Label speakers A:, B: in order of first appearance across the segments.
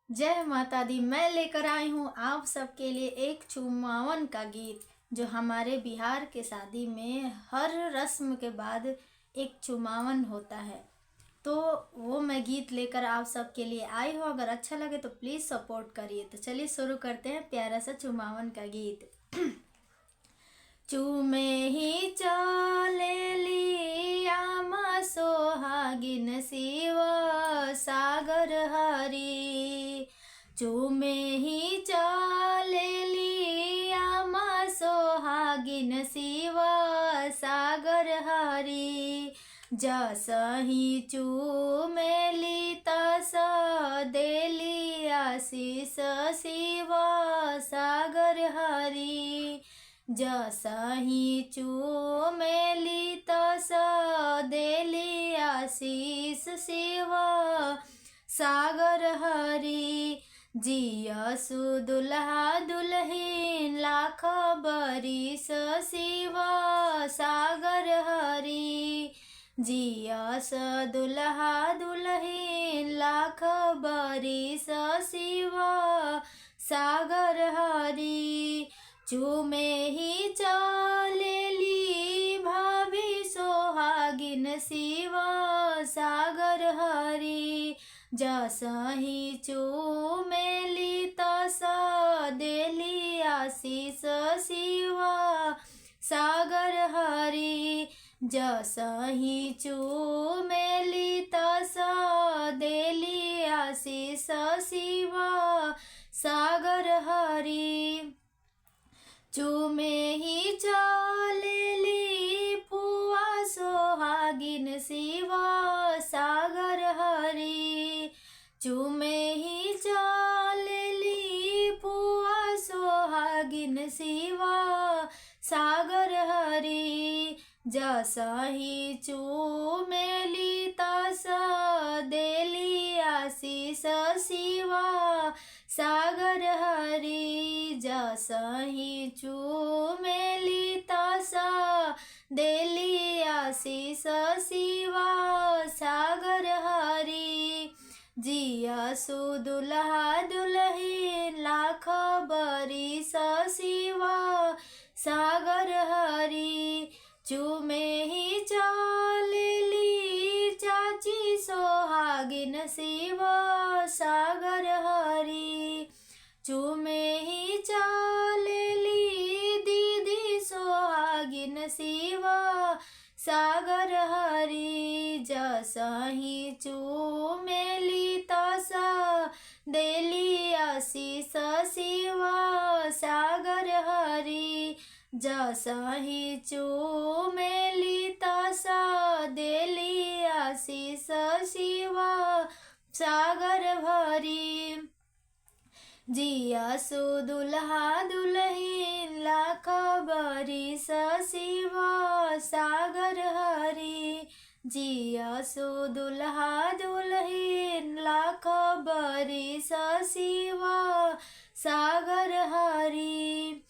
A: जय माता दी। मैं लेकर आई हूँ आप सबके लिए एक चुमावन का गीत, जो हमारे बिहार के शादी में हर रस्म के बाद एक चुमावन होता है। तो वो मैं गीत लेकर आप सबके लिए आई हूँ। अगर अच्छा लगे तो प्लीज़ सपोर्ट करिए। तो चलिए शुरू करते हैं प्यारा सा चुमावन का गीत। चूमे ही चले लिया सोहागिन शिव सागर हरी। चूमे ही चले लिया सोहागिन शिव सागर हरी। जसही चूमेली तस देली आशीष शिव सागर हरी। जसही चूमेली तस देली आशीष शिव सागर हरी। जियसु दुल्हा दुल्हीन लाख बरिस शिव सागर हरी। जियस दुल्हा दुल्हीन लाख बरिस शिव सागर हरी। चूमे ही चलेली भाभी सोहागिन शिव सागर हरी। जसही चूमेली तस देली आशीष शिव सागर हरी। जसही चूमेली तस देली आशीष शिव सागर हरी। चूमे ही चलेली पुआ सोहागिन शिव सागर हरी। चूमे ही चलेली पुआ सोहागिन शिव सागर हरी। जसही चूमेली तस देली आशीष शिव सागर हरी। जसही चूमेली तस देली आशीष शिव सागर हरी। जियसु दुल्हा दुल्हीन लाख बरिस शिव सागर हरी। चूमे ही चलेली चाची सोहागिन शिव सागर हरी। चूमे ही चलेली दीदी सोहागिन शिव सागर हरी। जसही चूमेली तस देली आशीष शिव सागर हरी। जसही चूमेली तस देली आशीष शिव सागर हरी। जियसु दुल्हा दुल्हीन लाख बरिस शिव सागर हरी। जियसु दुल्हा दुल्हीन लाख बरिस शिव सागर हरी।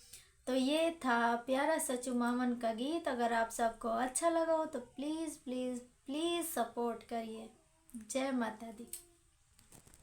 A: तो ये था प्यारा सा चुमावन का गीत। अगर आप सबको अच्छा लगा हो तो प्लीज़ प्लीज़ प्लीज़ सपोर्ट करिए। जय माता दी।